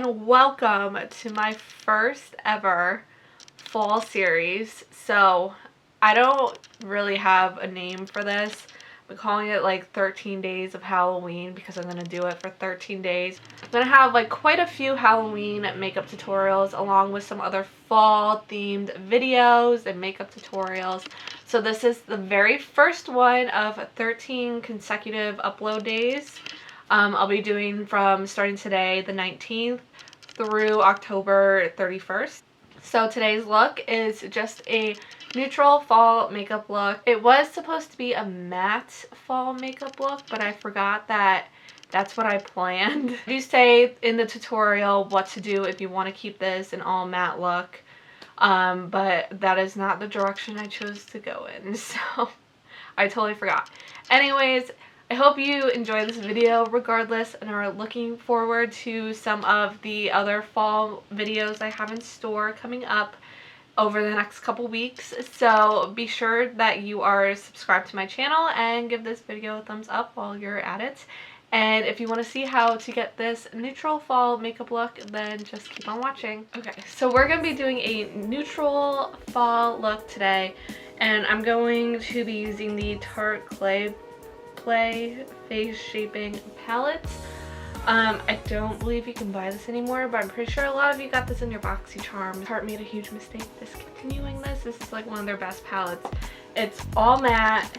and welcome to my first ever fall series. So I don't really have a name for this. I'm calling it like 13 days of Halloween because I'm going to do it for 13 days. I'm going to have like quite a few Halloween makeup tutorials along with some other fall themed videos and makeup tutorials. So this is the very first one of 13 consecutive upload days. I'll be doing from starting today, the 19th, through October 31st. So today's look is just a neutral fall makeup look. It was supposed to be a matte fall makeup look, but I forgot that that's what I planned. I do say in the tutorial what to do if you want to keep this an all matte look, but that is not the direction I chose to go in, so I totally forgot. Anyways, I hope you enjoy this video regardless and are looking forward to some of the other fall videos I have in store coming up over the next couple weeks. So be sure that you are subscribed to my channel and give this video a thumbs up while you're at it. And if you want to see how to get this neutral fall makeup look, then just keep on watching. Okay, so we're going to be doing a neutral fall look today, and I'm going to be using the Tarte Clay face shaping palette. I don't believe you can buy this anymore, but I'm pretty sure a lot of you got this in your BoxyCharm. Tarte made a huge mistake discontinuing this. This is like one of their best palettes. It's all matte,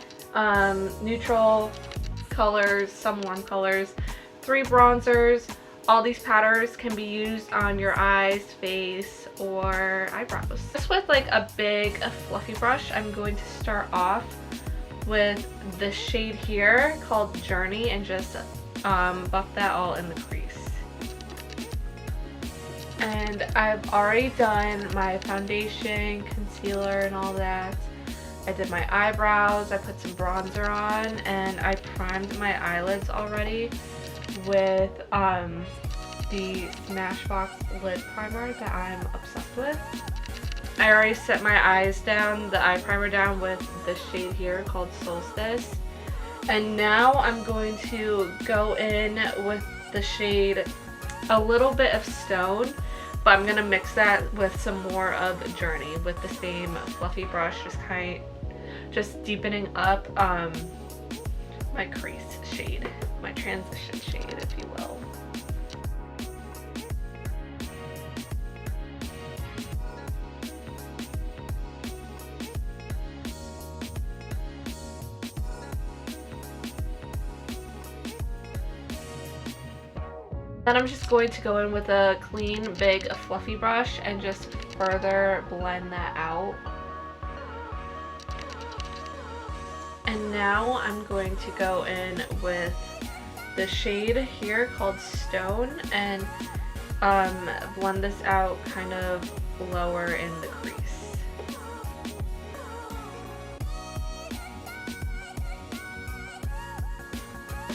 neutral colors, some warm colors, 3 bronzers. All these powders can be used on your eyes, face, or eyebrows. Just with like a big fluffy brush, I'm going to start off with the shade here called Journey and just buff that all in the crease. And I've already done my foundation, concealer, and all that. I did my eyebrows, I put some bronzer on, and I primed my eyelids already with the Smashbox lid primer that I'm obsessed with. I already set my eyes down, the eye primer down with this shade here called Solstice. And now I'm going to go in with the shade a little bit of Stone, but I'm going to mix that with some more of Journey with the same fluffy brush, just deepening up my crease shade, my transition shade, if you will. Then I'm just going to go in with a clean, big, fluffy brush and just further blend that out. And now I'm going to go in with the shade here called Stone and blend this out kind of lower in the crease.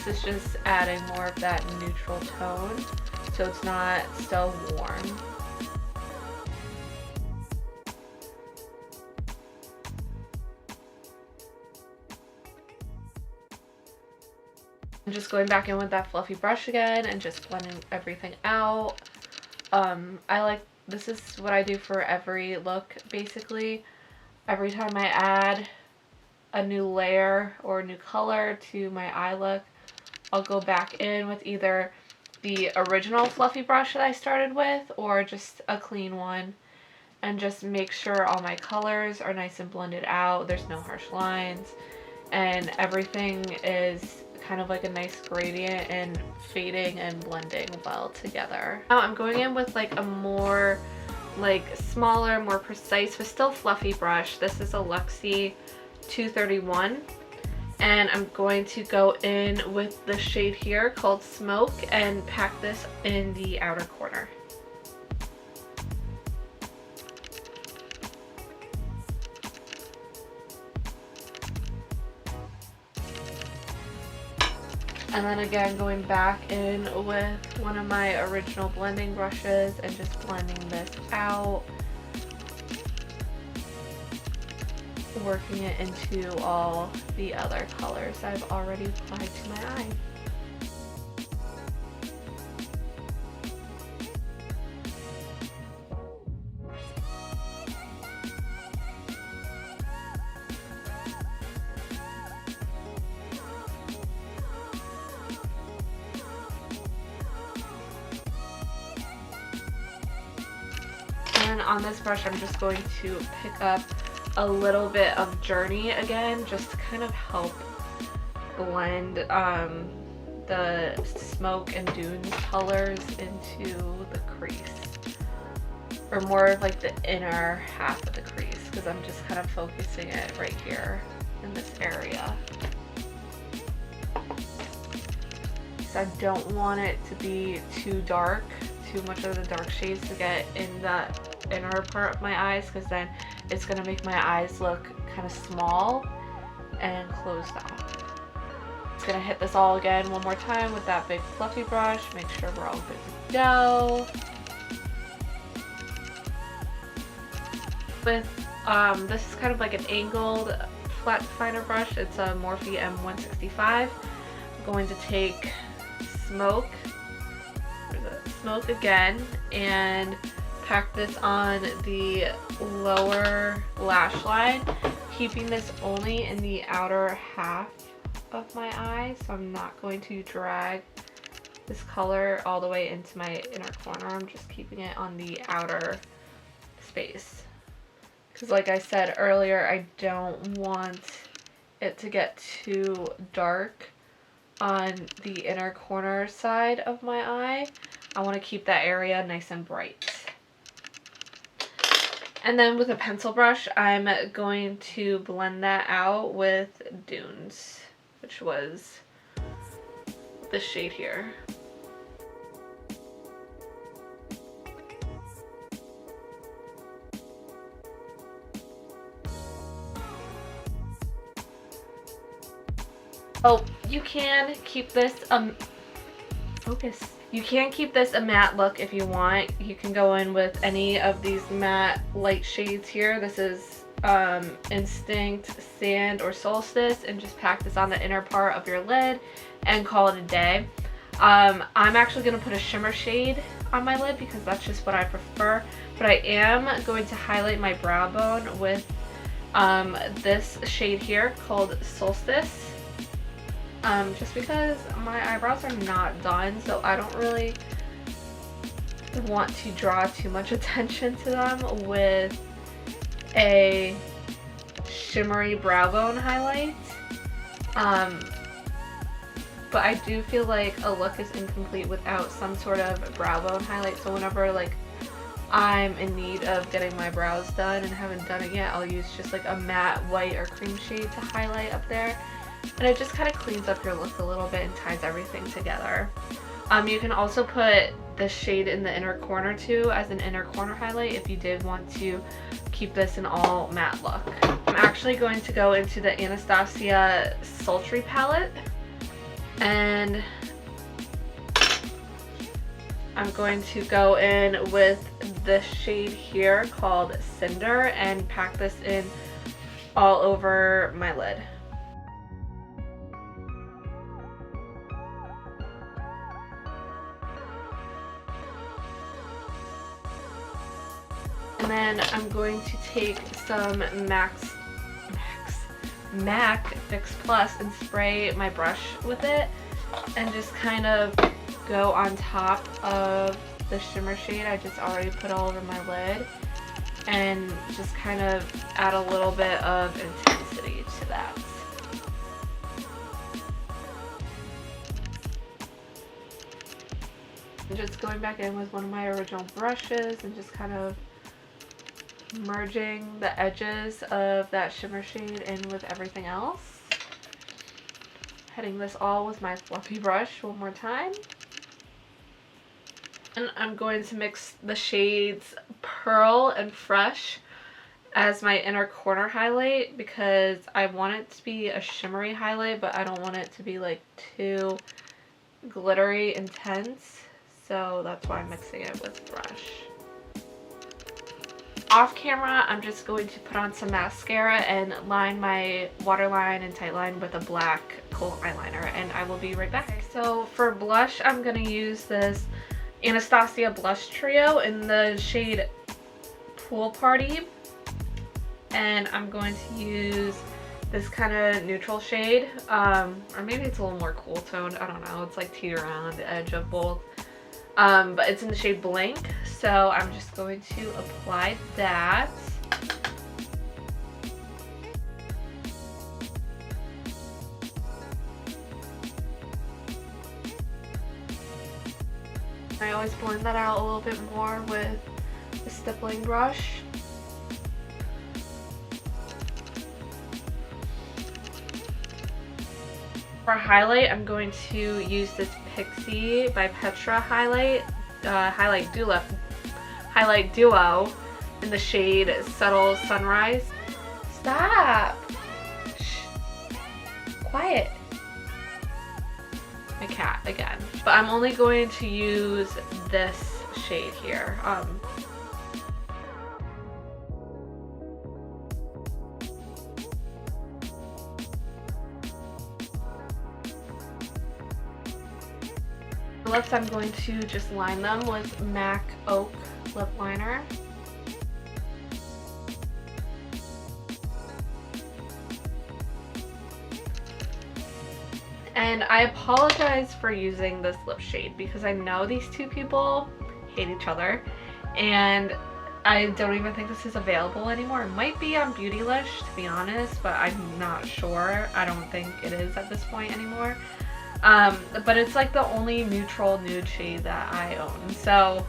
This is just adding more of that neutral tone so it's not so warm. I'm just going back in with that fluffy brush again and just blending everything out. This is what I do for every look basically. Every time I add a new layer or a new color to my eye look, I'll go back in with either the original fluffy brush that I started with or just a clean one and just make sure all my colors are nice and blended out, there's no harsh lines, and everything is kind of like a nice gradient and fading and blending well together. Now I'm going in with like a more like smaller, more precise but still fluffy brush. This is a Luxie 231. And I'm going to go in with the shade here called Smoke and pack this in the outer corner. And then again going back in with one of my original blending brushes and just blending this out. Working it into all the other colors I've already applied to my eye. on this brush, I'm just going to pick up a little bit of Journey again, just to kind of help blend the smoke and dunes colors into the crease, or more of like the inner half of the crease, because I'm just kind of focusing it right here in this area. So I don't want it to be too dark, too much of the dark shades to get in that inner part of my eyes, because then it's going to make my eyes look kind of small and closed off. Just going to hit this all again one more time with that big fluffy brush, make sure we're all good to go. With this is kind of like an angled flat definer brush. It's a Morphe M165. I'm going to take smoke again and pack this on the lower lash line, keeping this only in the outer half of my eye, so I'm not going to drag this color all the way into my inner corner. I'm just keeping it on the outer space, because like I said earlier, I don't want it to get too dark on the inner corner side of my eye. I want to keep that area nice and bright. And then with a pencil brush, I'm going to blend that out with Dunes, which was this shade here. Oh, you can keep this focus. You can keep this a matte look if you want. You can go in with any of these matte light shades here. This is Instinct, Sand, or Solstice, and just pack this on the inner part of your lid and call it a day. I'm actually going to put a shimmer shade on my lid because that's just what I prefer, but I am going to highlight my brow bone with this shade here called Solstice. Just because my eyebrows are not done, so I don't really want to draw too much attention to them with a shimmery brow bone highlight. But I do feel like a look is incomplete without some sort of brow bone highlight, so whenever like I'm in need of getting my brows done and haven't done it yet, I'll use just like a matte white or cream shade to highlight up there. And it just kind of cleans up your look a little bit and ties everything together. You can also put this shade in the inner corner too as an inner corner highlight if you did want to keep this an all matte look. I'm actually going to go into the Anastasia Sultry palette, and I'm going to go in with this shade here called Cinder and pack this in all over my lid. And then I'm going to take some MAC Fix Plus and spray my brush with it and just kind of go on top of the shimmer shade I just already put all over my lid and just kind of add a little bit of intensity to that. And just going back in with one of my original brushes and just kind of merging the edges of that shimmer shade in with everything else. Hitting this all with my fluffy brush one more time. And I'm going to mix the shades Pearl and Fresh as my inner corner highlight because I want it to be a shimmery highlight, but I don't want it to be like too glittery intense. So that's why I'm mixing it with Fresh. Off camera, I'm just going to put on some mascara and line my waterline and tightline with a black kohl eyeliner, and I will be right back. So for blush, I'm going to use this Anastasia Blush Trio in the shade Pool Party, and I'm going to use this kind of neutral shade, or maybe it's a little more cool toned, I don't know, it's like teeter around the edge of both. But it's in the shade Blink, So I'm just going to apply that. I always blend that out a little bit more with the stippling brush. For highlight, I'm going to use this Pixie by Petra highlight Duo in the shade Subtle Sunrise. Stop! Shh. Quiet. My cat again. But I'm only going to use this shade here. Lips, I'm going to just line them with MAC Oak lip liner. And I apologize for using this lip shade because I know these two people hate each other, and I don't even think this is available anymore. It might be on Beautylish, to be honest, but I'm not sure. I don't think it is at this point anymore. But it's like the only neutral nude shade that I own. So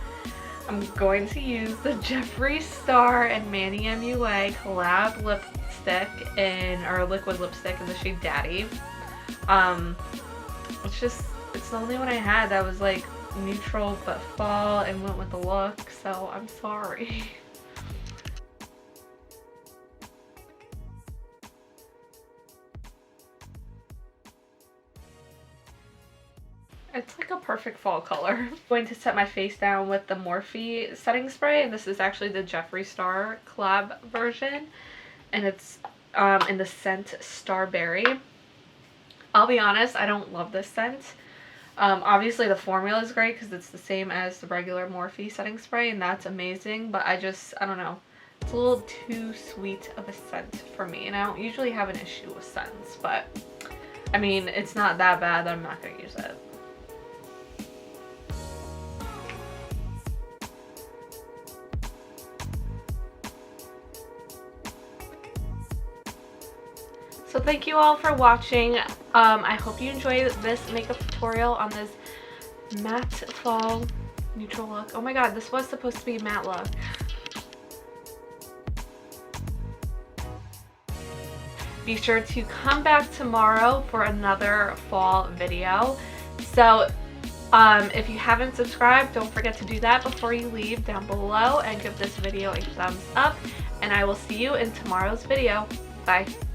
I'm going to use the Jeffree Star and Manny MUA collab lipstick or liquid lipstick in the shade Daddy. It's the only one I had that was like neutral but fall and went with the look, so I'm sorry. It's like a perfect fall color. I'm going to set my face down with the Morphe setting spray, and this is actually the Jeffree Star collab version, and it's in the scent Starberry. I'll be honest, I don't love this scent. Obviously the formula is great because it's the same as the regular Morphe setting spray, and that's amazing, but I don't know. It's a little too sweet of a scent for me, and I don't usually have an issue with scents, but I mean, it's not that bad that I'm not going to use it. So thank you all for watching. I hope you enjoyed this makeup tutorial on this matte fall neutral look. Oh my god, this was supposed to be a matte look. Be sure to come back tomorrow for another fall video. So if you haven't subscribed, don't forget to do that before you leave down below, and give this video a thumbs up, and I will see you in tomorrow's video. Bye.